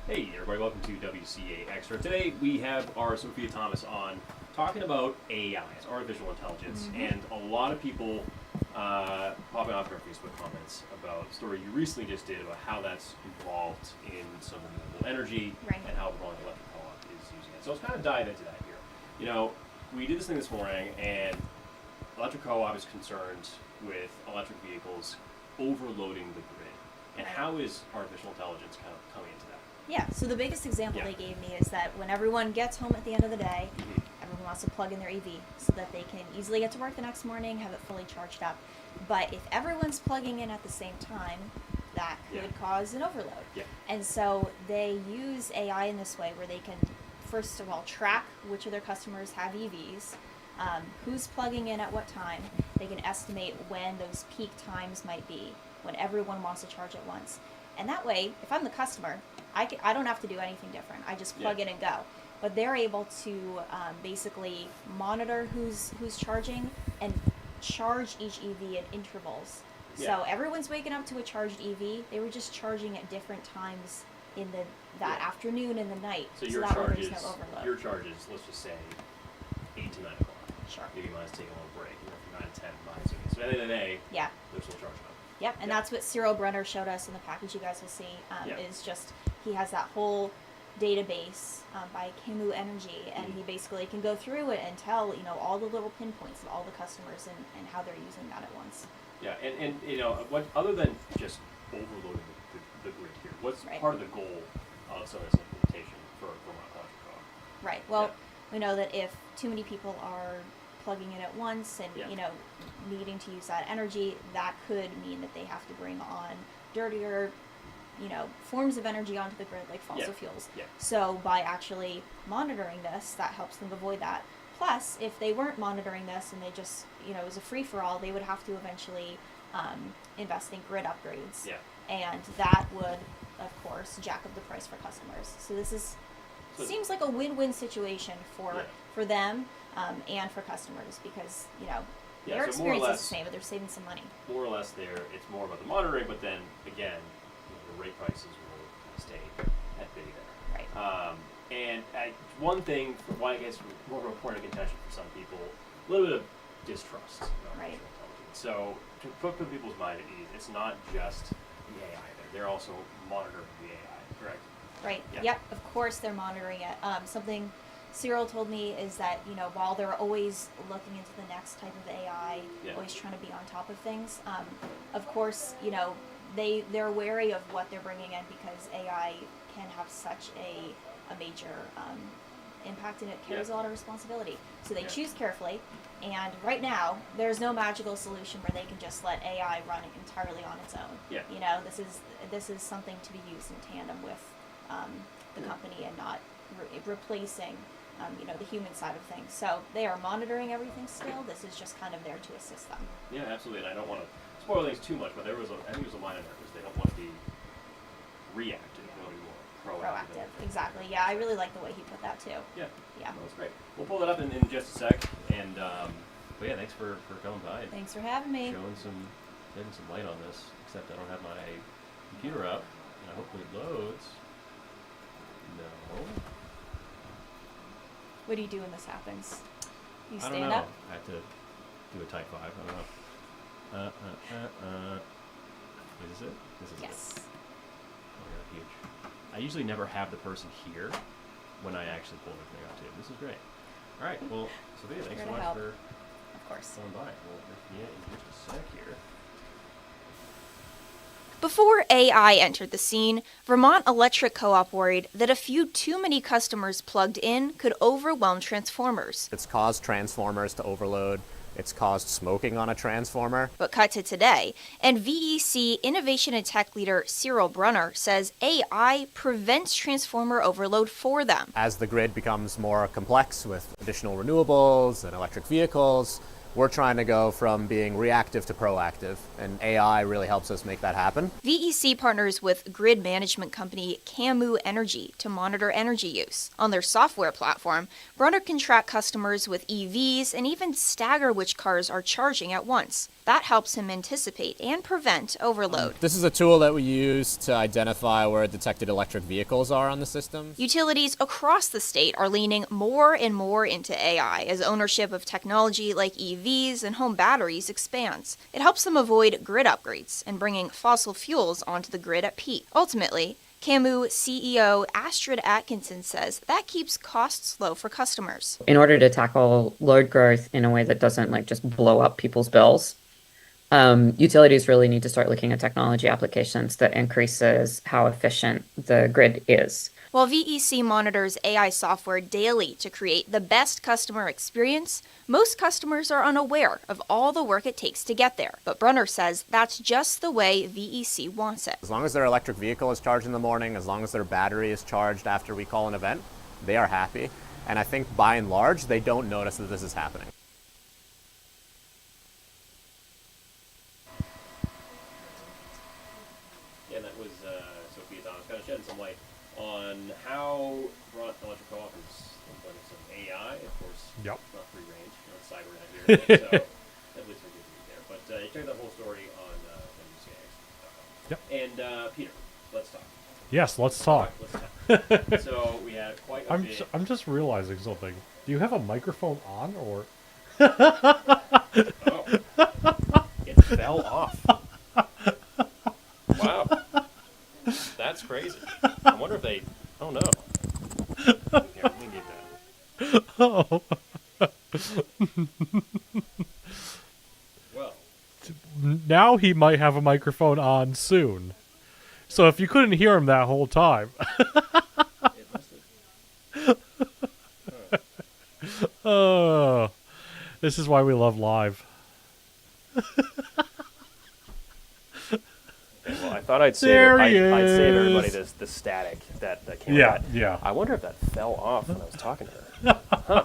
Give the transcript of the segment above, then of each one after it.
Hey everybody, welcome to WCAX. Today we have our Sophia Thomas on talking about AI, artificial intelligence, and a lot of people popping off in our Facebook comments about a story you recently just did about how that's involved in some renewable energy and how Vermont Electric Co-op is using it. So let's kind of dive into that here. You know, we did this thing this morning, and Electric Co-op is concerned with electric vehicles overloading the grid. And how is artificial intelligence kind of coming into that? Yeah, so the biggest example they gave me is that when everyone gets home at the end of the day, everyone wants to plug in their EV so that they can easily get to work the next morning, have it fully charged up. But if everyone's plugging in at the same time, that could cause an overload. And so they use AI in this way where they can, first of all, track which of their customers have EVs, who's plugging in at what time. They can estimate when those peak times might be, when everyone wants to charge at once. And that way, if I'm the customer, I don't have to do anything different. I just plug in and go. But they're able to basically monitor who's charging and charge each EV in intervals. So everyone's waking up to a charged EV. They were just charging at different times in that afternoon and the night. So your that charge way is, there's no overload. your charge is, let's just say, 8 to 9 o'clock. Sure. Maybe mine's taking a little break. From 9 to 10, mine's okay. So at the end of the day, they're still charging up. Yep, and that's what Cyril Brunner showed us in the package you guys will see, is just, he has that whole database by Camus Energy, and he basically can go through it and tell, all the little pinpoints of all the customers and how they're using that at once. Yeah, and what other than just overloading the grid here, what's part of the goal of some of this implementation for Vermont Electric Co-op? Right, well, we know that if too many people are plugging in at once and needing to use that energy, that could mean that they have to bring on dirtier forms of energy onto the grid, like fossil fuels. So by actually monitoring this, that helps them avoid that. Plus, if they weren't monitoring this and they just it was a free-for-all, they would have to eventually invest in grid upgrades, and that would of course jack up the price for customers. So this seems like a win-win situation for them and for customers, because their experience is the same, but they're saving some money. More or less, it's more about the monitoring, but then again, the rate prices will stay at bay there. Right. And one thing, why I guess more of a point of contention for some people, a little bit of distrust in artificial intelligence. So to put people's mind at ease, it's not just the AI there; they're also monitoring the AI, correct? Right. Yep. Of course, they're monitoring it. Something Cyril told me is that while they're always looking into the next type of AI, always trying to be on top of things. Of course, they're wary of what they're bringing in, because AI can have such a major impact, and it carries a lot of responsibility. So they choose carefully. And right now, there's no magical solution where they can just let AI run entirely on its own. This is something to be used in tandem with the company, and not replacing the human side of things. So they are monitoring everything still. This is just kind of there to assist them. Yeah, absolutely. And I don't want to spoil things too much, but I think there was a line in there because they don't want to be reactive, they want to be more proactive. Exactly. Yeah, I really like the way he put that too. Yeah. Yeah. That's great. We'll pull that up in just a sec. And but yeah, thanks for coming by. Thanks for having me. Shedding some light on this. Except I don't have my computer up, and hopefully it loads. No. What do you do when this happens? You stand I don't know. up? I have to do a type 5. I don't know. Is it? This is yes. it. Oh, yeah, huge. I usually never have the person here when I actually pull everything up too. This is great. All right. Well, Sophia, thanks so much for coming by. Well, in just a sec here. Before AI entered the scene, Vermont Electric Co-op worried that a few too many customers plugged in could overwhelm transformers. It's caused transformers to overload. It's caused smoking on a transformer. But cut to today, and VEC Innovation and Tech leader Cyril Brunner says AI prevents transformer overload for them. As the grid becomes more complex with additional renewables and electric vehicles, We're trying to go from being reactive to proactive, and AI really helps us make that happen. VEC partners with grid management company Camu Energy to monitor energy use. On their software platform, Brunner can track customers with EVs and even stagger which cars are charging at once. That helps him anticipate and prevent overload. This is a tool that we use to identify where detected electric vehicles are on the system. Utilities across the state are leaning more and more into AI as ownership of technology like EVs and home batteries expands. It helps them avoid grid upgrades and bringing fossil fuels onto the grid at peak. Ultimately, Camu CEO Astrid Atkinson says that keeps costs low for customers. In order to tackle load growth in a way that doesn't just blow up people's bills, utilities really need to start looking at technology applications that increases how efficient the grid is. While VEC monitors AI software daily to create the best customer experience, most customers are unaware of all the work it takes to get there. But Brunner says that's just the way VEC wants it. As long as their electric vehicle is charged in the morning, as long as their battery is charged after we call an event, they are happy. And I think by and large, they don't notice that this is happening. Yeah, that was Sophia Thomas kind of shedding some light on how electric co-op is implementing some AI. Of course, Yep. it's not free range. It's cyber out here, so at least we're good there. But check that whole story on WCAX.com. Yep. And Peter, let's talk. Yes, let's talk. Let's talk. So we had quite a bit. I'm just realizing something. Do you have a microphone on, or? Oh, it fell off. Wow, that's crazy. I wonder if they. Oh no. Here, let me get that. Oh. Well, Now he might have a microphone on soon. So if you couldn't hear him that whole time. it must have. Oh. This is why we love live. Well, I thought I'd save There he I'd save everybody is. the static that came Yeah, with that. yeah. I wonder if that fell off when I was talking to her. Huh.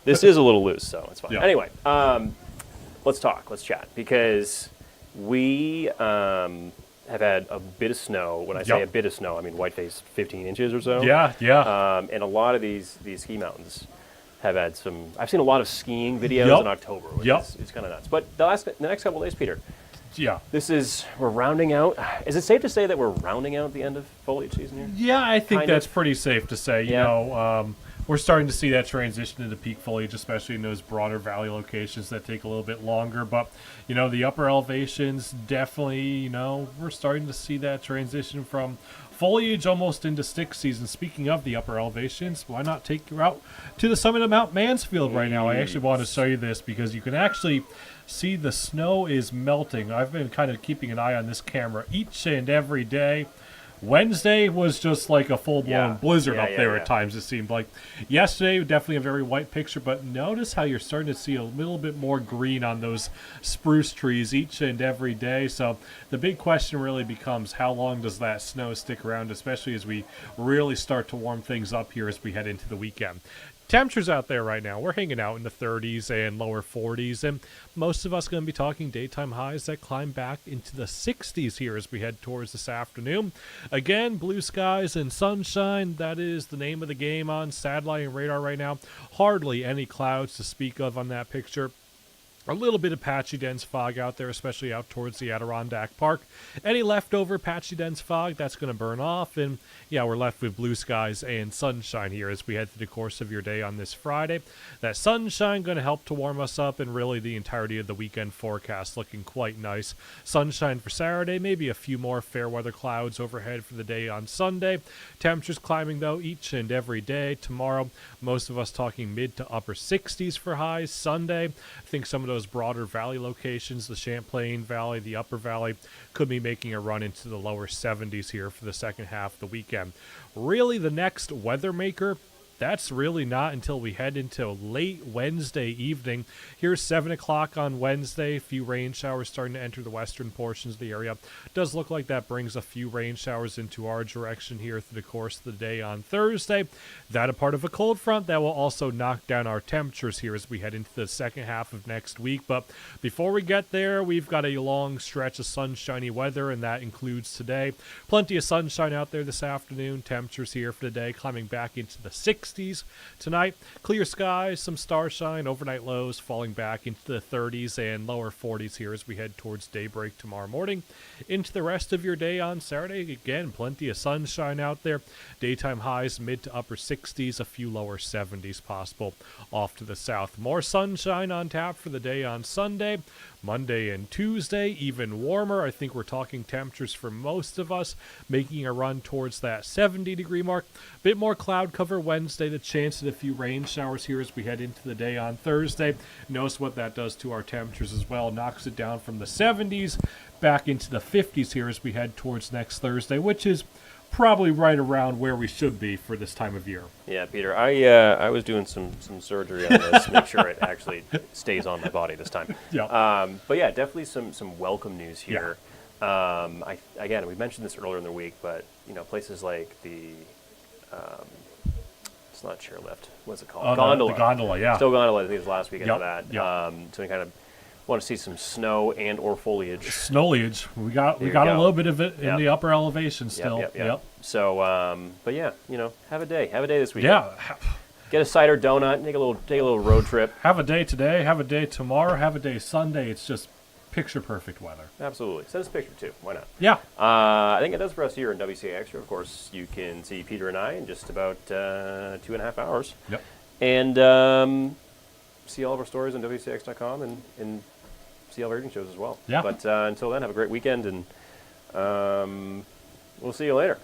This is a little loose, so it's fine. Yeah. Anyway, let's talk. Let's chat because we have had a bit of snow. When I say Yep. a bit of snow, I mean Whiteface 15 inches or so. Yeah, yeah. And a lot of these ski mountains have had some. I've seen a lot of skiing videos Yep. in October. Which Yep. is kind of nuts. But the next couple of days, Peter. Yeah. We're rounding out. Is it safe to say that we're rounding out the end of foliage season here? Yeah, I think Kind that's of. pretty safe to say. You Yeah. know, we're starting to see that transition into peak foliage, especially in those broader valley locations that take a little bit longer. But, you know, the upper elevations definitely, you know, we're starting to see that transition from foliage almost into stick season. Speaking of the upper elevations, why not take you out to the summit of Mount Mansfield right now? I actually want to show you this because you can actually see the snow is melting. I've been kind of keeping an eye on this camera each and every day. Wednesday was just like a full-blown Yeah. blizzard Yeah, up yeah, there yeah. at times, it seemed like. Yesterday, definitely a very white picture, but notice how you're starting to see a little bit more green on those spruce trees each and every day. So the big question really becomes, how long does that snow stick around, especially as we really start to warm things up here as we head into the weekend. Temperatures out there right now, we're hanging out in the 30s and lower 40s, and most of us going to be talking daytime highs that climb back into the 60s here as we head towards this afternoon. Again, blue skies and sunshine, that is the name of the game on satellite and radar right now. Hardly any clouds to speak of on that picture. A little bit of patchy dense fog out there, especially out towards the Adirondack Park. Any leftover patchy dense fog, that's going to burn off. And yeah, we're left with blue skies and sunshine here as we head through the course of your day on this Friday. That sunshine going to help to warm us up, and really the entirety of the weekend forecast looking quite nice. Sunshine for Saturday, maybe a few more fair weather clouds overhead for the day on Sunday. Temperatures climbing though each and every day. Tomorrow, most of us talking mid to upper 60s for highs. Sunday, I think some of those broader valley locations, the Champlain Valley, the Upper Valley, could be making a run into the lower 70s here for the second half of the weekend. Really, the next weather maker that's really not until we head into late Wednesday evening. Here's 7 o'clock on Wednesday. A few rain showers starting to enter the western portions of the area. Does look like that brings a few rain showers into our direction here through the course of the day on Thursday. That a part of a cold front that will also knock down our temperatures here as we head into the second half of next week. But before we get there, we've got a long stretch of sunshiny weather, and that includes today. Plenty of sunshine out there this afternoon. Temperatures here for today climbing back into the 60s tonight. Clear skies, some starshine, overnight lows falling back into the 30s and lower 40s here as we head towards daybreak tomorrow morning. Into the rest of your day on Saturday, again, plenty of sunshine out there. Daytime highs mid to upper 60s, a few lower 70s possible off to the south. More sunshine on tap for the day on Sunday. Monday and Tuesday, even warmer. I think we're talking temperatures for most of us making a run towards that 70-degree mark. Bit more cloud cover Wednesday, the chance of a few rain showers here as we head into the day on Thursday. Notice what that does to our temperatures as well. Knocks it down from the 70s back into the 50s here as we head towards next Thursday, which is probably right around where we should be for this time of year. Yeah, Peter, I was doing some surgery on this, make sure it actually stays on my body this time. Yeah. But yeah, definitely some welcome news here. Again, we mentioned this earlier in the week, but places like the it's not chairlift. What's it called? Gondola. The gondola, yeah. Still gondola. I think it was last weekend of that. Yep. So we kind of want to see some snow and or foliage. Snowliage. We got There you a go. little bit of it in the upper elevation still. Yep. So, but yeah, have a day this weekend. Yeah. Get a cider donut. Take a little road trip. Have a day today. Have a day tomorrow. Have a day Sunday. It's just picture perfect weather. Absolutely. Send us a picture too. Why not? Yeah. I think it does for us here in WCAX. Of course, you can see Peter and I in just about 2.5 hours. Yep. And see all of our stories on WCAX.com and see all our reading shows as well. Yeah. But until then, have a great weekend, and we'll see you later.